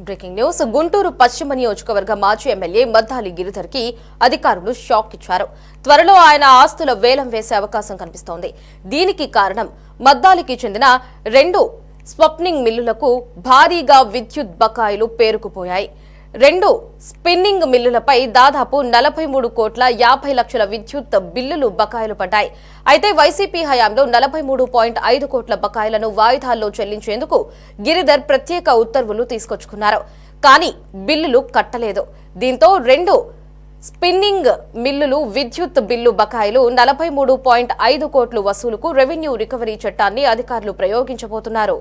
Breaking news. Guntur పశ్చిమ నియోజకవర్గ మాజీ ఎమ్మెల్యే మద్దాలి గిరిధర్ కి అధికారులు షాక్ ఇచ్చారు. త్వరలో ఆయన ఆస్తుల వేలం వేసే అవకాశం కనిపిస్తోంది. దీనికి కారణం మద్దాలికి చెందిన 2 స్పిన్నింగ్ మిల్లులకు భారీగా విద్యుత్ బకాయిలు పేరుకుపోయాయి. 2 స్పిన్నింగ్ మిల్లులపై దాదాపు 43 కోట్ల 50 లక్షల విద్యుత్ బిల్లులు బకాయిలు పడ్డాయి. అయితే వైసీపీ హయాంలో 43.5 కోట్ల బకాయిలను వాయిదాల్లో చెల్లించేందుకు గిరిధర్ ప్రత్యేక ఉత్తర్వులు తీసుకొచ్చుకున్నారు. కానీ బిల్లులు కట్టలేదు. దీంతో 2 స్పిన్నింగ్ మిల్లులు విద్యుత్ బిల్లు బకాయిలు 43.5 కోట్లు వసూలుకు రెవెన్యూ రికవరీ చట్టాన్ని అధికారులు ప్రయోగించబోతున్నారు.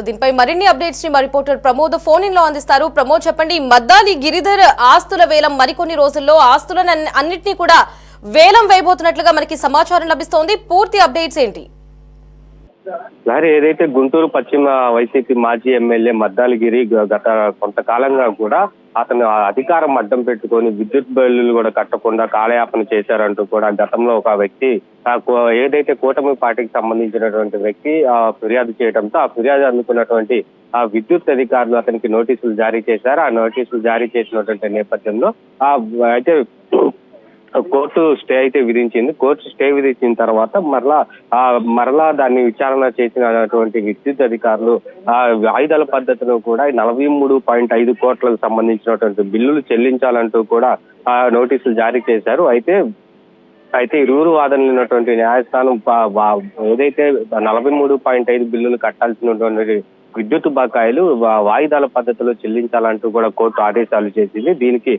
దీనిపై మరిన్ని అప్డేట్స్ ని మా రిపోర్టర్ ప్రమోద్ ఫోన్ ఇన్ లో అందిస్తారు. ప్రమోద్, చెప్పండి, మద్దాలి గిరిధర్ ఆస్తుల వేలం మరికొన్ని రోజుల్లో ఆస్తులను అన్నింటినీ కూడా వేలం వేయబోతున్నట్లుగా మనకి సమాచారం లభిస్తోంది. పూర్తి అప్డేట్స్ ఏంటి? ఏదైతే గుంటూరు పశ్చిమ వైసీపీ మాజీ ఎమ్మెల్యే మద్దాలి గిరి గత కొంతకాలంగా కూడా అతను అధికారం అడ్డం పెట్టుకొని విద్యుత్ బిల్లులు కూడా కట్టకుండా కాలయాపన చేశారంటూ కూడా గతంలో ఒక వ్యక్తి ఏదైతే కూటమి పార్టీకి సంబంధించినటువంటి వ్యక్తి ఫిర్యాదు చేయడంతో ఆ ఫిర్యాదు అందుకున్నటువంటి ఆ విద్యుత్ అధికారులు అతనికి నోటీసులు జారీ చేశారు. ఆ నోటీసులు జారీ చేసినటువంటి నేపథ్యంలో అయితే కోర్టు స్టే అయితే విధించింది. కోర్టు స్టే విధించిన తర్వాత మరలా దాన్ని విచారణ చేసినటువంటి విద్యుత్ అధికారులు వాయిదాల పద్ధతిలో కూడా 43.5 కోట్లకు సంబంధించినటువంటి బిల్లులు చెల్లించాలంటూ కూడా నోటీసులు జారీ చేశారు. అయితే ఇరువురు వాదనలున్నటువంటి న్యాయస్థానం ఏదైతే 43.5 బిల్లులు కట్టాల్సినటువంటి విద్యుత్ బకాయిలు వాయిదాల పద్ధతిలో చెల్లించాలంటూ కూడా కోర్టు ఆదేశాలు చేసింది. దీనికి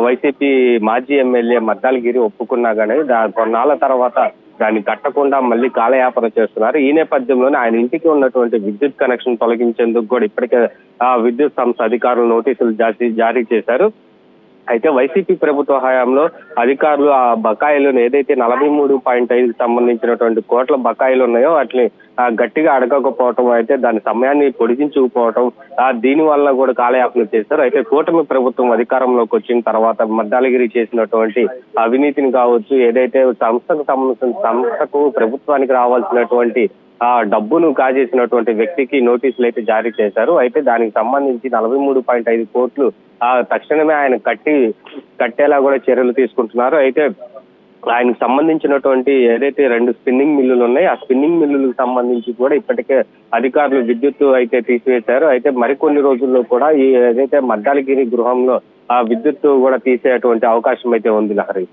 వైసీపీ మాజీ ఎమ్మెల్యే మద్దాలి గిరి ఒప్పుకున్నా కానీ కొన్నాళ్ల తర్వాత దాన్ని కట్టకుండా మళ్ళీ కాలయాపన చేస్తున్నారు. ఈ నేపథ్యంలోనే ఆయన ఇంటికి ఉన్నటువంటి విద్యుత్ కనెక్షన్ తొలగించేందుకు కూడా ఇప్పటికే విద్యుత్ సంస్థ అధికారులు నోటీసులు జారీ చేశారు. అయితే వైసీపీ ప్రభుత్వ హయాంలో అధికారులు ఆ బకాయిలను ఏదైతే 43.5 సంబంధించినటువంటి కోట్ల బకాయిలు ఉన్నాయో వాటిని గట్టిగా అడగకపోవటం, అయితే దాని సమయాన్ని పొడిగించుకుపోవటం, దీని వల్ల కూడా కాలయాపన చేశారు. అయితే కూటమి ప్రభుత్వం అధికారంలోకి వచ్చిన తర్వాత మద్దాలిగిరి చేసినటువంటి అవినీతిని కావచ్చు, ఏదైతే సంస్థకు ప్రభుత్వానికి రావాల్సినటువంటి డబ్బును కాజేసినటువంటి వ్యక్తికి నోటీసులు అయితే జారీ చేశారు. అయితే దానికి సంబంధించి 43.5 కోట్లు తక్షణమే ఆయన కట్టేలా కూడా చర్యలు తీసుకుంటున్నారు. అయితే ఆయనకు సంబంధించినటువంటి ఏదైతే 2 స్పిన్నింగ్ మిల్లులు ఉన్నాయి, ఆ స్పిన్నింగ్ మిల్లులకు సంబంధించి కూడా ఇప్పటికే అధికారులు విద్యుత్తు అయితే తీసివేశారు. అయితే మరికొన్ని రోజుల్లో కూడా ఈ ఏదైతే మద్దాలిగిరి గృహంలో విద్యుత్తు కూడా తీసేటువంటి అవకాశం అయితే ఉంది. లహరి.